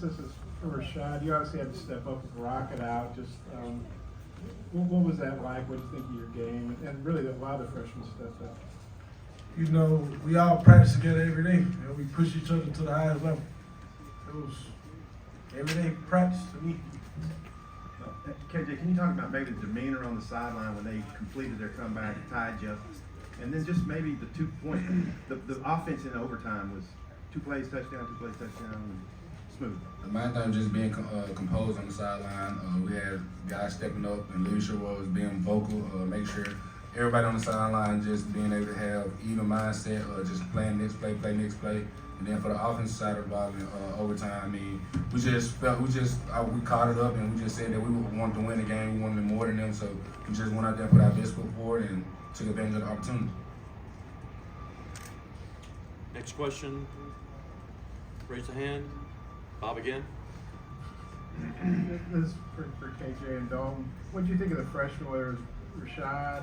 This is for Rashod. You obviously had to step up and rock it out. Just what was that like? What did you think of your game? And really, a lot of the freshmen stepped up. You know, we all practice together every day, and we push each other to the highest level. It was everyday practice to me. KJ, can you talk about maybe the demeanor on the sideline when they completed their comeback and tied you? And then just maybe the 2 point, the offense in overtime was 2 plays touchdown, and smooth. The main thing was just being composed on the sideline. We had guys stepping up and leadership roles, being vocal, make sure everybody on the sideline just being able to have even mindset, just playing next play, next play. And then for the offensive side of the ball in overtime, I mean, we caught it up and we just said that we wanted to win the game. We wanted it more than them, so we just went out there and put our best foot forward and took advantage of the opportunity. Next question. Raise a hand. Bob again. This is for KJ and Dalton. What do you think of the freshmen? Whether it's Rashod,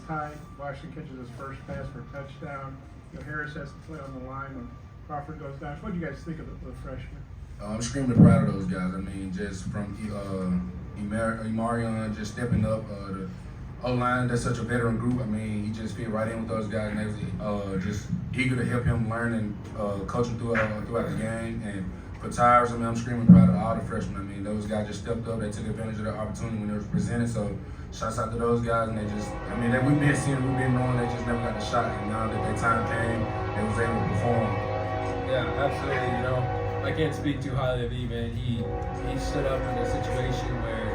Ty Washington catches his first pass for a touchdown. Harris has to play on the line when Crawford goes down. What do you guys think of the freshmen? I'm extremely proud of those guys. I mean, just from Imarion just stepping up, the O-line, that's such a veteran group. I mean, he just fit right in with those guys, and they was just eager to help him learn and coach him throughout the game. And for Tyrus, I mean, I'm screaming proud of all the freshmen. I mean, those guys just stepped up. They took advantage of the opportunity when it was presented. So, shouts out to those guys. And they just, I mean, we've been seeing, we've been knowing they just never got the shot. And now that their time came, they was able to perform. Yeah, absolutely. You know, I can't speak too highly of E, man. He stood up in a situation where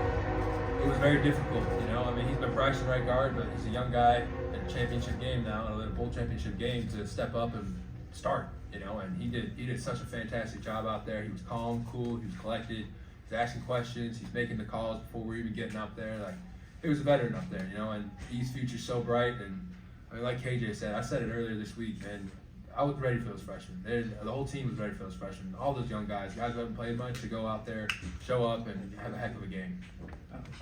it was very difficult. You know, I mean, he's been practicing right guard, but he's a young guy in a championship game now, in a bowl championship game, to step up and start. You know, and he did such a fantastic job out there. He was calm, cool, he was collected, he's asking questions, he's making the calls before we're even getting up there. Like, he was a veteran up there, you know, and E's future's so bright. And I mean, like KJ said, I said it earlier this week, man, I was ready for those freshmen. The whole team was ready for those freshmen. All those young guys who haven't played much, to go out there, show up, and have a heck of a game.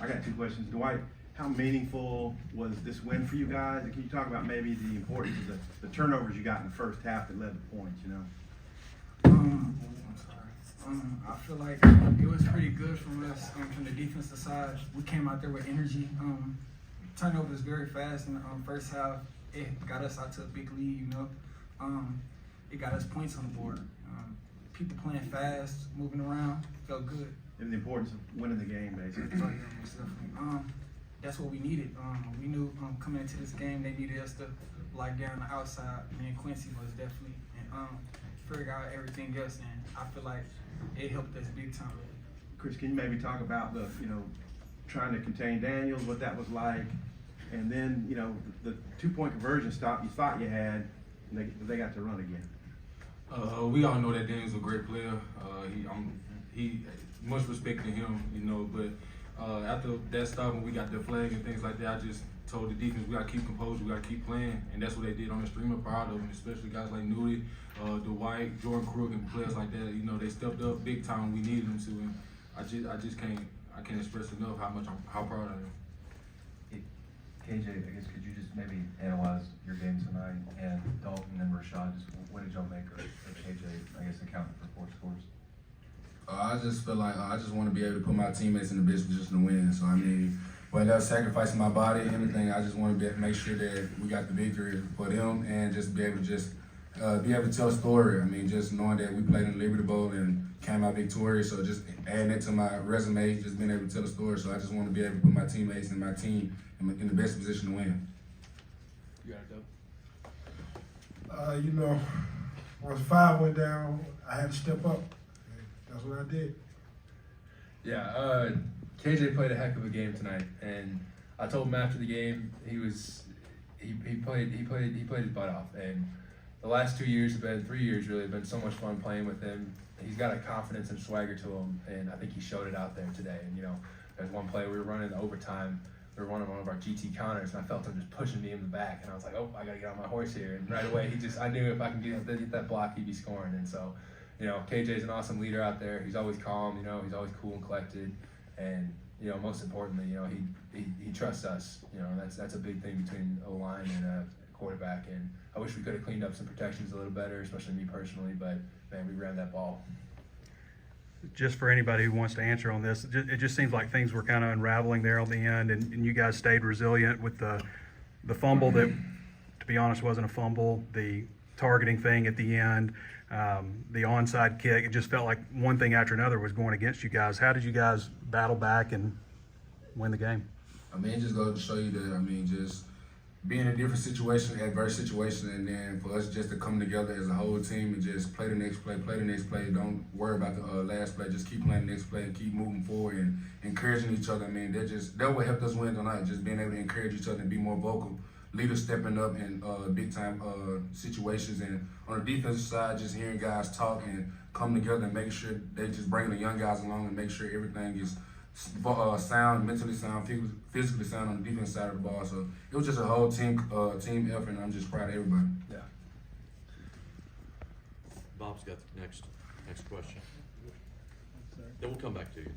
I got 2 questions. Dwight, how meaningful was this win for you guys? And can you talk about maybe the importance of the turnovers you got in the first half that led to points, you know? I feel like it was pretty good from us from the defensive side. We came out there with energy. Turnovers very fast in the first half. It got us out to a big lead, you know. It got us points on the board. People playing fast, moving around, felt good. And the importance of winning the game, basically. That's what we needed. We knew coming into this game they needed us to lock down the outside. Me and Quincy was definitely and figure out everything else, and I feel like it helped us big time. Chris, can you maybe talk about trying to contain Daniels, what that was like, and then the 2 point conversion stop you thought you had, and they got to run again. We all know that Daniel's a great player. He much respect to him, you know, but after that stop, when we got the flag and things like that, I just told the defense we got to keep composed, we got to keep playing, and that's what they did. I'm extremely proud of them, especially guys like Newly, Dwight, Jordan Crook, and players like that. You know, they stepped up big time when we needed them to, and I can't express enough how proud I am. KJ, I guess could you just maybe analyze your game tonight, and Dalton and Rashod, just what did y'all make of KJ, I guess, accounting for 4 scores? I just feel like I just want to be able to put my teammates in the best position to win. So, I mean, whether that's sacrificing my body, anything, I just want to make sure that we got the victory for them and just be able to tell a story. I mean, just knowing that we played in the Liberty Bowl and came out victorious, so just adding it to my resume, just being able to tell a story. So I just want to be able to put my teammates and my team in the best position to win. You got it, Doug? You know, once 5 went down, I had to step up. That's what I did. Yeah, KJ played a heck of a game tonight, and I told him after the game he played his butt off. And the last 2 years 3 years really have been so much fun playing with him. He's got a confidence and swagger to him, and I think he showed it out there today. And there's one play we were running the overtime. We were running one of our GT counters, and I felt him just pushing me in the back, and I was like, oh, I gotta get on my horse here. And right away, I knew if I can get that block, he'd be scoring. And so, KJ's an awesome leader out there. He's always calm, he's always cool and collected. And, most importantly, he trusts us. That's a big thing between O-line and a quarterback. And I wish we could have cleaned up some protections a little better, especially me personally, but man, we ran that ball. just for anybody who wants to answer on this, it just seems like things were kind of unraveling there on the end, and you guys stayed resilient with the fumble that, to be honest, wasn't a fumble, the targeting thing at the end, the onside kick. It just felt like one thing after another was going against you guys. How did you guys battle back and win the game? I mean, it just goes to show you that, I mean, just being in a different situation, adverse situation, and then for us just to come together as a whole team and just play the next play, don't worry about the last play, just keep playing the next play and keep moving forward and encouraging each other. I mean, that what helped us win tonight, just being able to encourage each other and be more vocal, leaders stepping up in big-time situations. And on the defensive side, just hearing guys talk and come together and make sure they just bring the young guys along and make sure everything is sound, mentally sound, physically sound on the defense side of the ball. So it was just a whole team effort, and I'm just proud of everybody. Yeah. Bob's got the next question. Then we'll come back to you.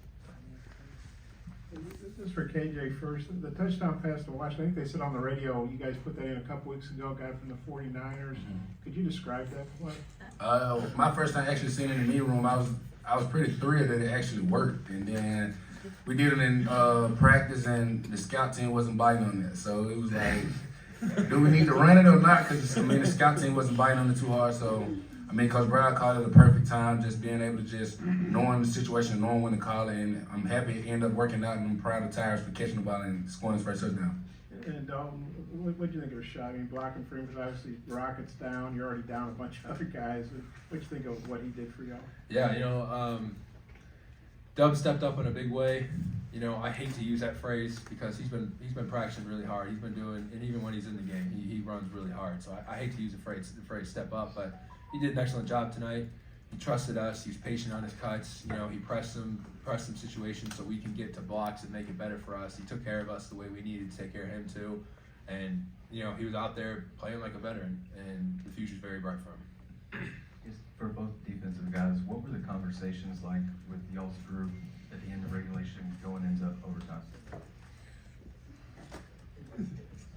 This is for KJ first. The touchdown pass to Washington, I think they said on the radio, you guys put that in a couple weeks ago, guy from the 49ers. Could you describe that play? My first time actually seeing it in the meeting room, I was pretty thrilled that it actually worked. And then we did it in practice, and the scout team wasn't biting on that. So it was like, do we need to run it or not? Because, I mean, the scout team wasn't biting on it too hard. So, I mean, Coach Brown called it a perfect time, just being able to just knowing the situation, knowing when to call it. And I'm happy it ended up working out, and I'm proud of Tyrus for catching the ball and scoring his first touchdown. And Dalton, what do you think of Rashod? I mean, blocking for him, because obviously Rockets down, you're already down a bunch of other guys. What do you think of what he did for y'all? Yeah, Dub stepped up in a big way. I hate to use that phrase because he's been practicing really hard. He's been doing, and even when he's in the game, he runs really hard. So I hate to use the phrase step up, but he did an excellent job tonight. He trusted us. He was patient on his cuts. He pressed some situations so we can get to blocks and make it better for us. He took care of us the way we needed to take care of him too. And he was out there playing like a veteran, and the future's very bright for him. For both defensive guys, what were the conversations like with y'all's group at the end of regulation going into overtime?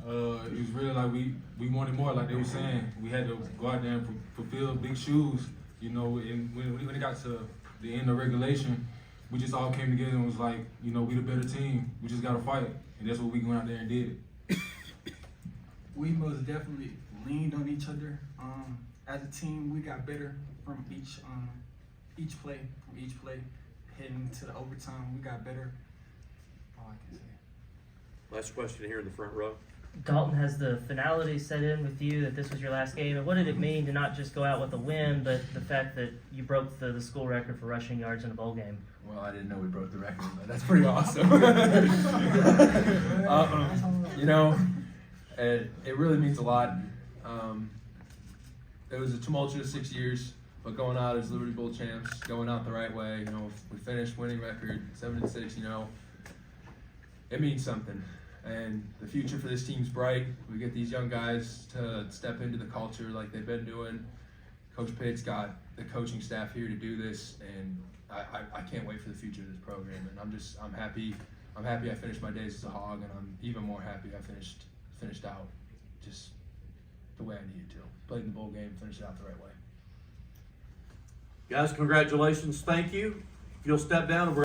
It was really like we wanted more, like they were saying. We had to go out there and fulfill big shoes, and when it got to the end of regulation, we just all came together and was like, we the better team. We just got to fight, and that's what we went out there and did. We most definitely leaned on each other. As a team, we got better from each play. Heading to the overtime, we got better. All I can say. Last question here in the front row. Dalton, has the finality set in with you that this was your last game? And what did it mean to not just go out with a win, but the fact that you broke the school record for rushing yards in a bowl game? Well, I didn't know we broke the record, but that's pretty awesome. It really means a lot. It was a tumultuous 6 years, but going out as Liberty Bowl champs, going out the right way, we finished winning record 7-6, it means something. And the future for this team's bright. We get these young guys to step into the culture like they've been doing. Coach Pitt's got the coaching staff here to do this, and I can't wait for the future of this program. And I'm happy I finished my days as a Hog, and I'm even more happy I finished out just the way I needed to. Played in the bowl game, finished it out the right way. Guys, congratulations. Thank you. If you'll step down and we're